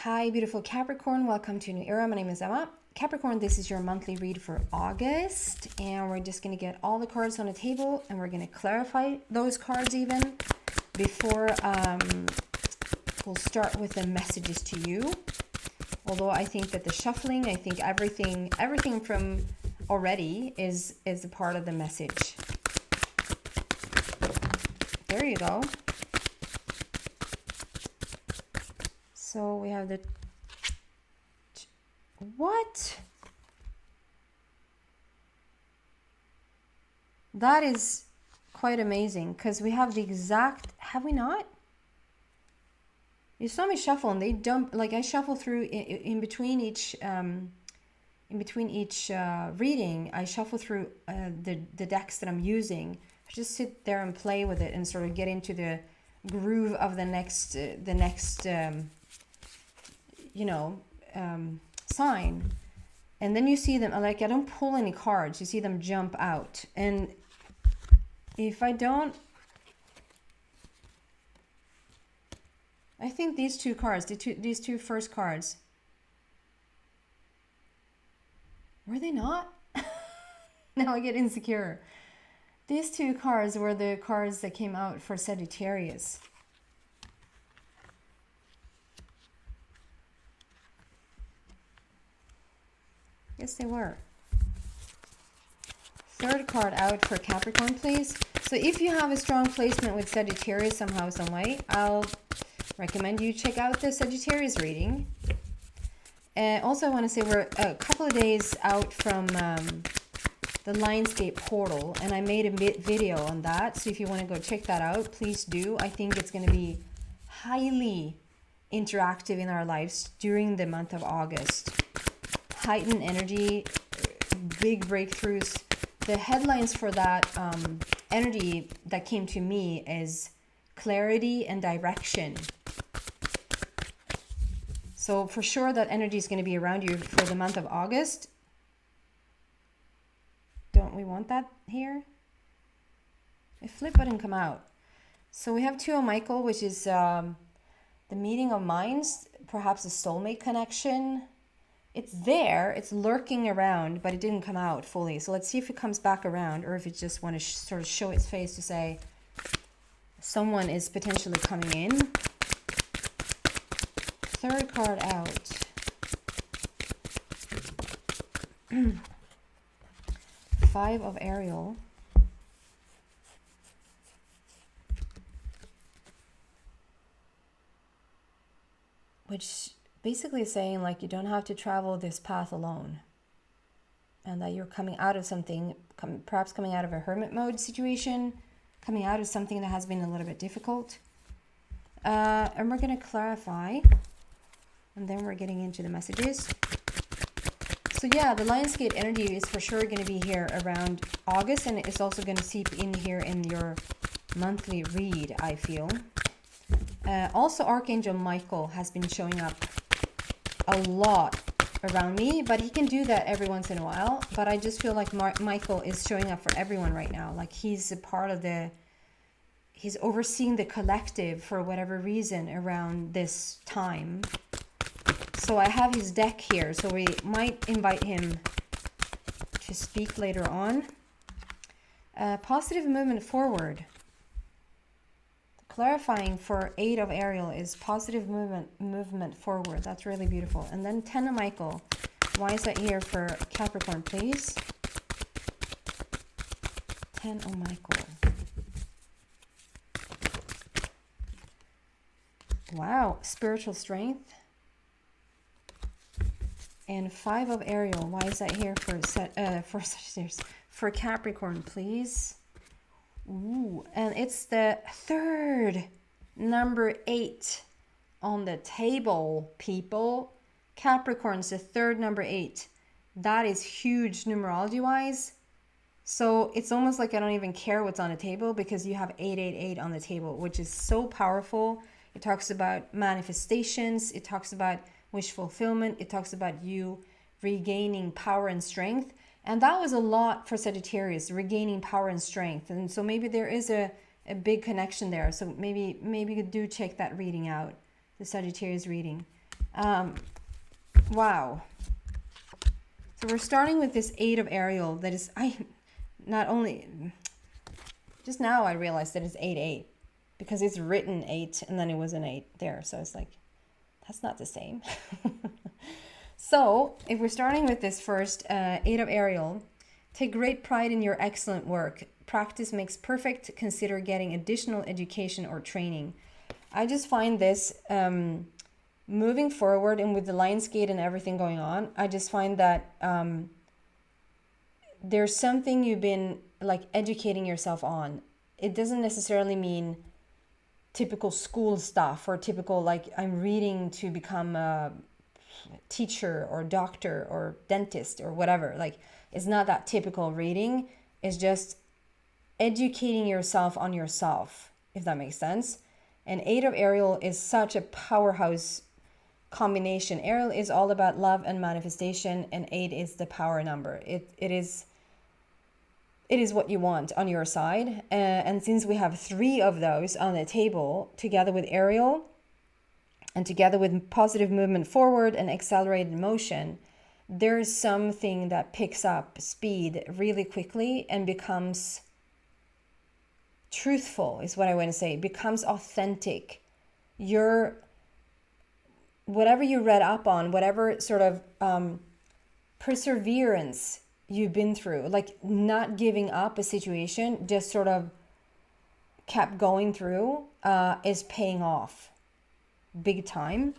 Hi, beautiful Capricorn. Welcome to a new era. My name is Emma. Capricorn, this is your monthly read for August. And we're just going to get all the cards on the table and we're going to clarify those cards even before we'll start with the messages to you. Although I think that the shuffling, I think everything from already is a part of the message. There you go. So we have the, what? That is quite amazing because we have the exact, have we not? You saw me shuffle and they dump, like I shuffle through in between each reading. I shuffle through the decks that I'm using. I just sit there and play with it and sort of get into the groove of the next sign. And then you see them, like I don't pull any cards, you see them jump out. And if I don't, I think these two cards, these two first cards, were they not? Now I get insecure. These two cards were the cards that came out for Sagittarius. Yes, they were. Third card out for Capricorn, please. So if you have a strong placement with Sagittarius somehow, some way, I'll recommend you check out the Sagittarius reading. And also I want to say we're a couple of days out from the Lionsgate portal, and I made a video on that. So if you want to go check that out, please do. I think it's going to be highly interactive in our lives during the month of August. Heightened energy, big breakthroughs. The headlines for that energy that came to me is clarity and direction. So for sure that energy is going to be around you for the month of August. Don't we want that here? It flipped but didn't come out. So we have Two of Michael, which is the meeting of minds, perhaps a soulmate connection. It's there, it's lurking around, but it didn't come out fully. So let's see if it comes back around, or if it just want to sort of show its face to say someone is potentially coming in. Third card out. Five of Ariel. Which basically saying like you don't have to travel this path alone, and that you're coming out of something, perhaps coming out of a hermit mode situation, coming out of something that has been a little bit difficult. And we're going to clarify, and then we're getting into the messages. So yeah, the Lionsgate energy is for sure going to be here around August, and it's also going to seep in here in your monthly read, I feel. Also, Archangel Michael has been showing up a lot around me, but he can do that every once in a while. But I just feel like Michael is showing up for everyone right now. Like he's a part of he's overseeing the collective for whatever reason around this time. So I have his deck here, so we might invite him to speak later on. Positive movement forward. Clarifying for 8 of Ariel is positive movement forward. That's really beautiful. And then 10 of Michael. Why is that here for Capricorn, please? 10 of Michael. Wow, spiritual strength. And 5 of Ariel. Why is that here for Capricorn, please? Ooh, and it's the third number 8 on the table, people. Capricorn's the third number 8. That is huge numerology wise. So it's almost like I don't even care what's on the table, because you have 888 on the table, which is so powerful. It talks about manifestations. It talks about wish fulfillment. It talks about you regaining power and strength. And that was a lot for Sagittarius, regaining power and strength. And so maybe there is a big connection there. So maybe you do check that reading out, the Sagittarius reading. Wow. So we're starting with this 8 of Ariel that is, just now I realized that it's 8-8 because it's written 8 and then it was an 8 there. So it's like, that's not the same. So if we're starting with this first 8 of Ariel, take great pride in your excellent work. Practice makes perfect. Consider getting additional education or training. I just find this moving forward, and with the Lionsgate and everything going on, I just find that there's something you've been like educating yourself on. It doesn't necessarily mean typical school stuff or typical like I'm reading to become a teacher or doctor or dentist or whatever. Like, it's not that typical reading. It's just educating yourself on yourself, if that makes sense. And 8 of Ariel is such a powerhouse combination. Ariel is all about love and manifestation, and 8 is the power number. It is what you want on your side. And since we have 3 of those on the table, together with Ariel, and together with positive movement forward and accelerated motion, there's something that picks up speed really quickly and becomes truthful, is what I want to say. It becomes authentic. Whatever you read up on, whatever sort of perseverance you've been through, like not giving up a situation, just sort of kept going through, is paying off big time.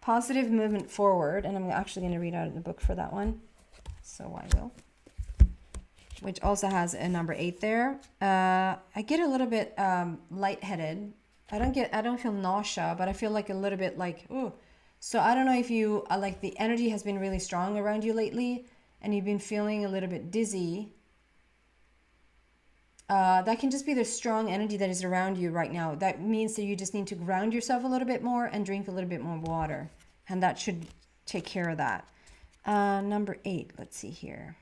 Positive movement forward, and I'm actually going to read out of the book for that one, so I will, which also has a number 8 there. I get a little bit lightheaded. I don't feel nausea, but I feel like a little bit like, ooh. So I don't know if you like the energy has been really strong around you lately and you've been feeling a little bit dizzy. That can just be the strong energy that is around you right now. That means that you just need to ground yourself a little bit more and drink a little bit more water. And that should take care of that. Number 8, let's see here.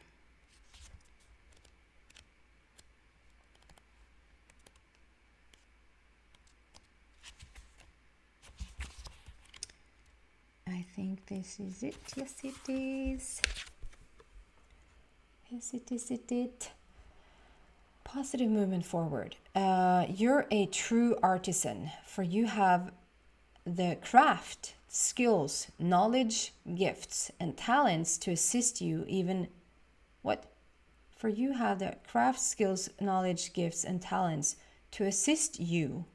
I think this is it. Yes, it is. Yes, it is. Positive movement forward. You're a true artisan, for you have the craft, skills, knowledge, gifts, and talents to assist you even what? For you have the craft, skills, knowledge, gifts, and talents to assist you.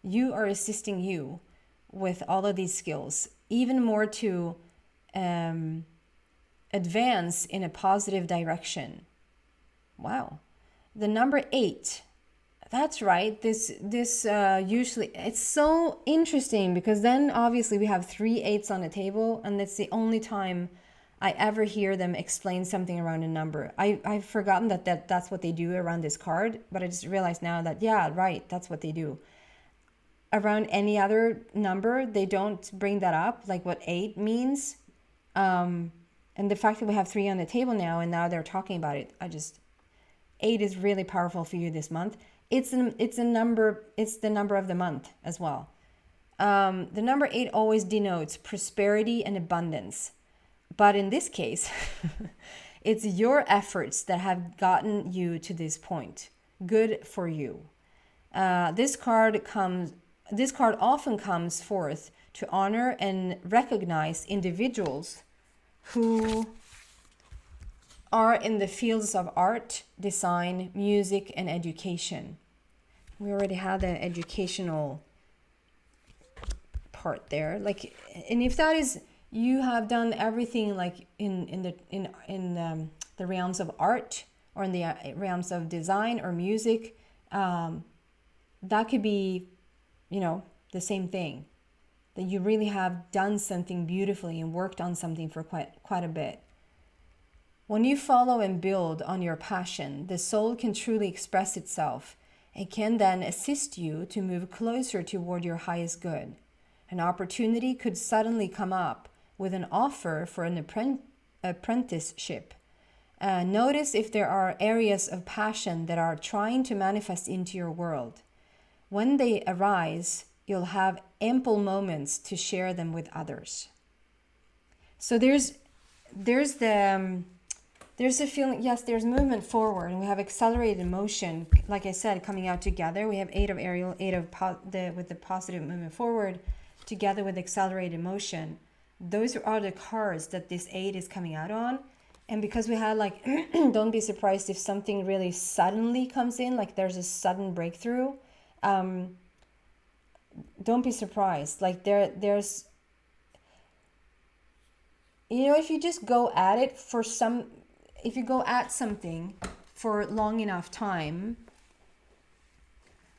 You are assisting you with all of these skills, even more to advance in a positive direction. Wow. The number 8, that's right. This usually, it's so interesting because then obviously we have 3 8s on the table, and that's the only time I ever hear them explain something around a number. I've forgotten that's what they do around this card, but I just realized now that, yeah, right, that's what they do. Around any other number, they don't bring that up, like what 8 means. And the fact that we have 3 on the table now, and now they're talking about it, 8 is really powerful for you this month. It's the number of the month as well. The number 8 always denotes prosperity and abundance. But in this case, it's your efforts that have gotten you to this point. Good for you. This card often comes forth to honor and recognize individuals who are in the fields of art, design, music, and education. We already had the educational part there. Like, and if that is, you have done everything like in the realms of art or in the realms of design or music, that could be, the same thing. That you really have done something beautifully and worked on something for quite a bit. When you follow and build on your passion, the soul can truly express itself and can then assist you to move closer toward your highest good. An opportunity could suddenly come up with an offer for an apprenticeship. Notice if there are areas of passion that are trying to manifest into your world. When they arise, you'll have ample moments to share them with others. So there's a feeling, yes, there's movement forward, and we have accelerated motion, like I said, coming out together. We have 8 of Ariel, 8 of with the positive movement forward, together with accelerated motion. Those are the cards that this 8 is coming out on. And because we had like, don't be surprised if something really suddenly comes in, like there's a sudden breakthrough. Don't be surprised. Like there's, you know, if you just go at it if you go at something for long enough time,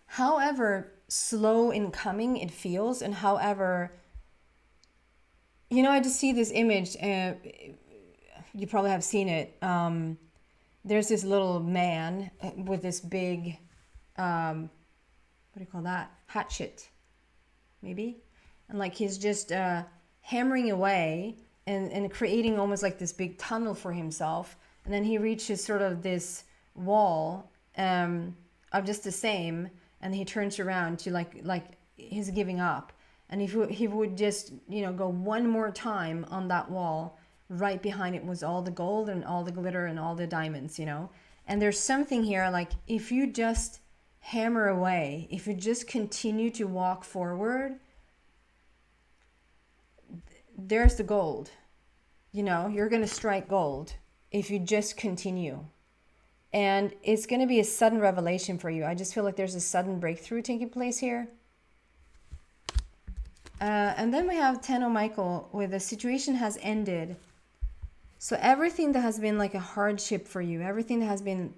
however slow in coming it feels, and however, you know, I just see this image, you probably have seen it. There's this little man with this big, what do you call that? Hatchet, maybe? And like he's just hammering away and creating almost like this big tunnel for himself. And then he reaches sort of this wall of just the same, and he turns around to like he's giving up. And if he would just, you know, go one more time on that wall, right behind it was all the gold and all the glitter and all the diamonds, you know. And there's something here, like if you just hammer away, if you just continue to walk forward, there's the gold. You know, you're going to strike gold if you just continue. And it's going to be a sudden revelation for you. I just feel like there's a sudden breakthrough taking place here. And then we have 10 of Michael, where the situation has ended. So everything that has been like a hardship for you, everything that has been,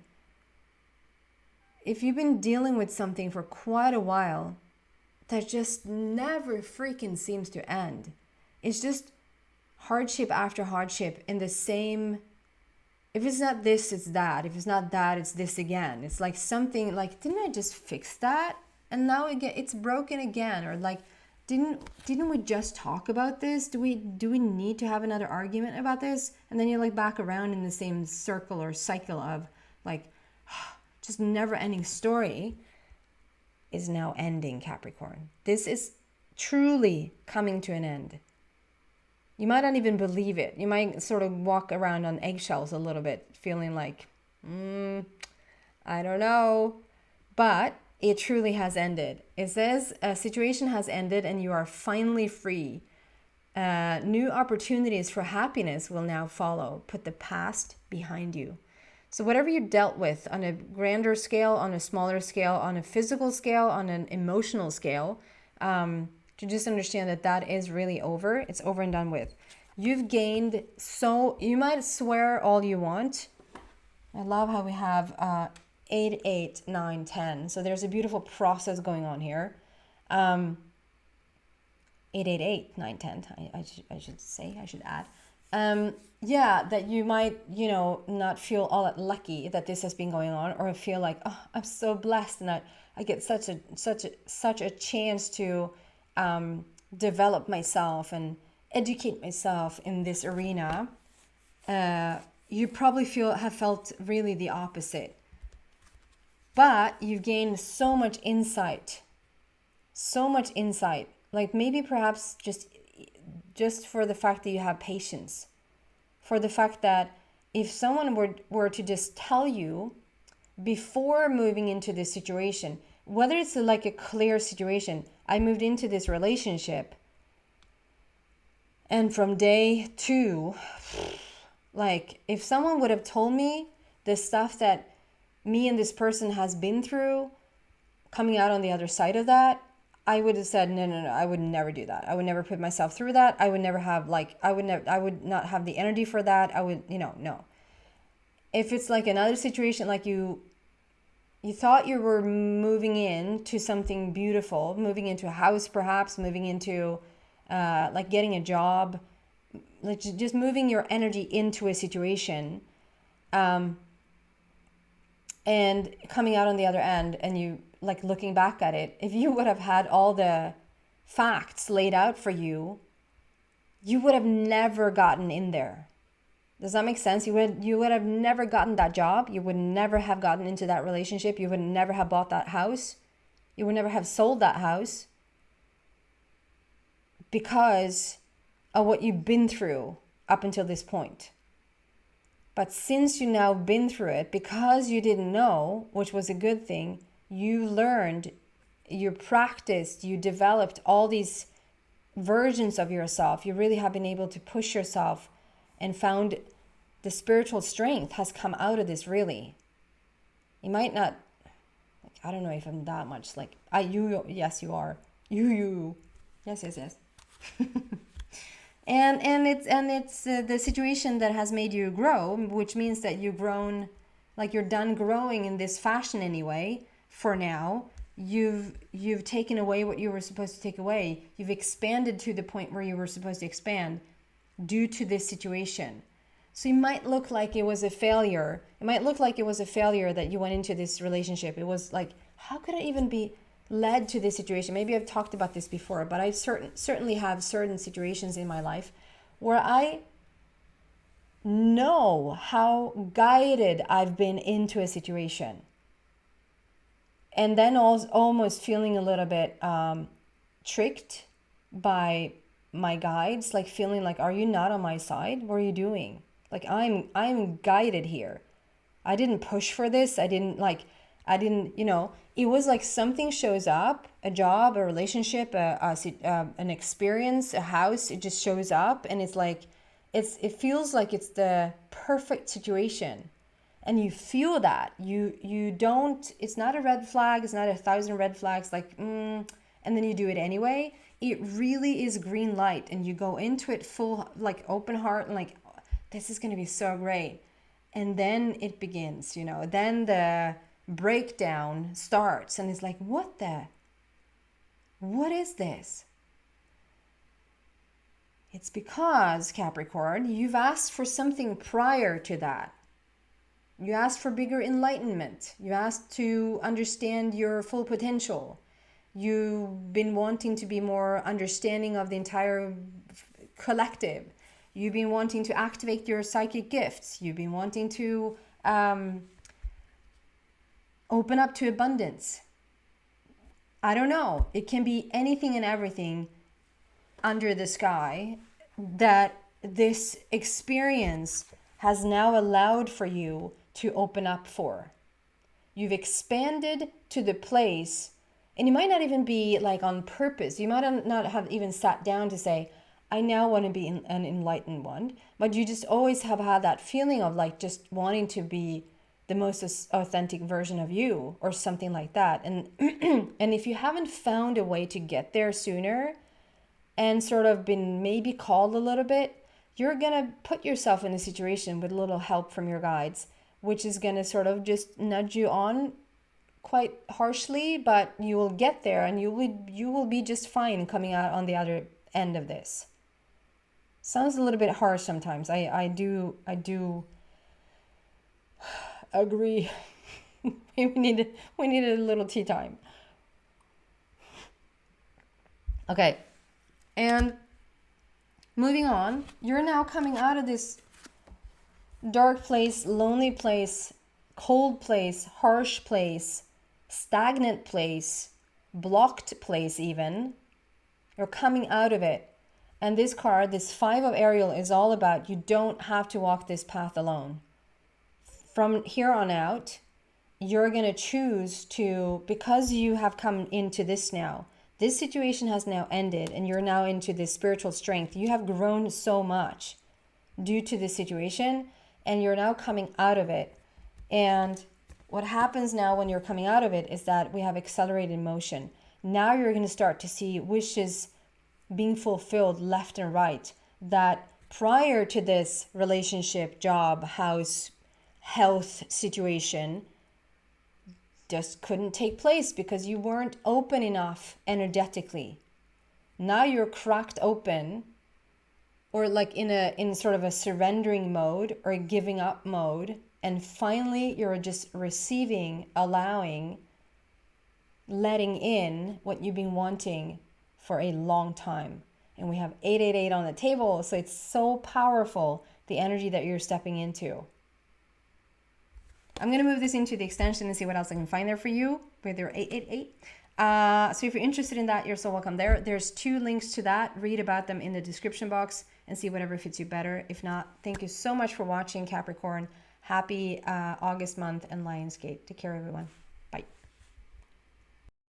if you've been dealing with something for quite a while, that just never freaking seems to end. It's just hardship after hardship in the same, if it's not this, it's that. If it's not that, it's this again. It's like something like, didn't I just fix that? And now again, it's broken again. Or like, didn't we just talk about this? Do we need to have another argument about this? And then you're like back around in the same circle or cycle of like, just never ending story is now ending, Capricorn. This is truly coming to an end. You might not even believe it. You might sort of walk around on eggshells a little bit, feeling like, I don't know. But it truly has ended. It says a situation has ended and you are finally free. New opportunities for happiness will now follow. Put the past behind you. So whatever you dealt with on a grander scale, on a smaller scale, on a physical scale, on an emotional scale, to just understand that that is really over. It's over and done with. You've gained, so you might swear all you want. I love how we have 8, 8, 9, 10. So there's a beautiful process going on here. 8, 8, 8, 9, 10. I should say, I should add. Yeah, that you might, you know, not feel all that lucky that this has been going on, or feel like, oh, I'm so blessed and I get such a chance to develop myself and educate myself in this arena. You probably have felt really the opposite. But you've gained so much insight. Like maybe perhaps just for the fact that you have patience. For the fact that if someone were to just tell you before moving into this situation, whether it's like a clear situation, I moved into this relationship, and from day 2, like if someone would have told me the stuff that me and this person has been through, coming out on the other side of that, I would have said, no, I would never do that. I would never put myself through that. I would never have I would not have the energy for that. I would, no. If it's like another situation, like you thought you were moving into something beautiful, moving into a house, perhaps moving into like getting a job, like just moving your energy into a situation, and coming out on the other end, and you like looking back at it, if you would have had all the facts laid out for you, you would have never gotten in there. Does that make sense? You would have never gotten that job. You would never have gotten into that relationship. You would never have bought that house. You would never have sold that house. because of what you've been through up until this point. But since you now been through it, because you didn't know, which was a good thing, you learned, you practiced, you developed all these versions of yourself. You really have been able to push yourself and found the spiritual strength has come out of this, really. You might not, I don't know if I'm that much yes, you are. You. Yes. And it's the situation that has made you grow, which means that you've grown, like you're done growing in this fashion anyway. For now, you've taken away what you were supposed to take away. You've expanded to the point where you were supposed to expand due to this situation. So it might look like it was a failure. It might look like it was a failure that you went into this relationship. It was like, how could I even be led to this situation? Maybe I've talked about this before, but I certainly have certain situations in my life where I know how guided I've been into a situation. And then almost feeling a little bit tricked by my guides, like feeling like, are you not on my side? What are you doing? Like I'm guided here. I didn't push for this. I didn't, it was like something shows up, a job, a relationship, an experience, a house, it just shows up and it's like, it feels like it's the perfect situation. And you feel that you don't, it's not a red flag. It's not 1,000 red flags and then you do it anyway. It really is green light and you go into it full, like open heart and like, this is going to be so great. And then it begins, then the breakdown starts and it's like, what is this? It's because, Capricorn, you've asked for something prior to that. You asked for bigger enlightenment. You asked to understand your full potential. You've been wanting to be more understanding of the entire collective. You've been wanting to activate your psychic gifts. You've been wanting to open up to abundance. I don't know. It can be anything and everything under the sky that this experience has now allowed for you to open up for. You've expanded to the place, and it might not even be like on purpose. You might not have even sat down to say, I now want to be an enlightened one, but you just always have had that feeling of like just wanting to be the most authentic version of you or something like that. And and if you haven't found a way to get there sooner and sort of been maybe called a little bit, you're going to put yourself in a situation with a little help from your guides, which is going to sort of just nudge you on quite harshly, but you will get there and you will be just fine coming out on the other end of this. Sounds a little bit harsh sometimes. I do agree. we needed a little tea time. Okay. And moving on, you're now coming out of this dark place, lonely place, cold place, harsh place, stagnant place, blocked place even. You're coming out of it. And this card, this 5 of Ariel, is all about you don't have to walk this path alone. From here on out, you're going to choose to, because you have come into this now, this situation has now ended and you're now into this spiritual strength. You have grown so much due to this situation and you're now coming out of it. And what happens now when you're coming out of it is that we have accelerated motion. Now you're going to start to see wishes being fulfilled left and right that prior to this relationship, job, house, health situation just couldn't take place because you weren't open enough energetically. Now you're cracked open or like in sort of a surrendering mode or a giving up mode, and finally you're just receiving, allowing, letting in what you've been wanting for a long time. And we have 888 on the table, so it's so powerful, the energy that you're stepping into. I'm going to move this into the extension and see what else I can find there for you with your 888. So if you're interested in that, you're so welcome there. There's 2 links to that. Read about them in the description box and see whatever fits you better. If not, thank you so much for watching, Capricorn. Happy August month and Lionsgate. Take care, everyone. Bye.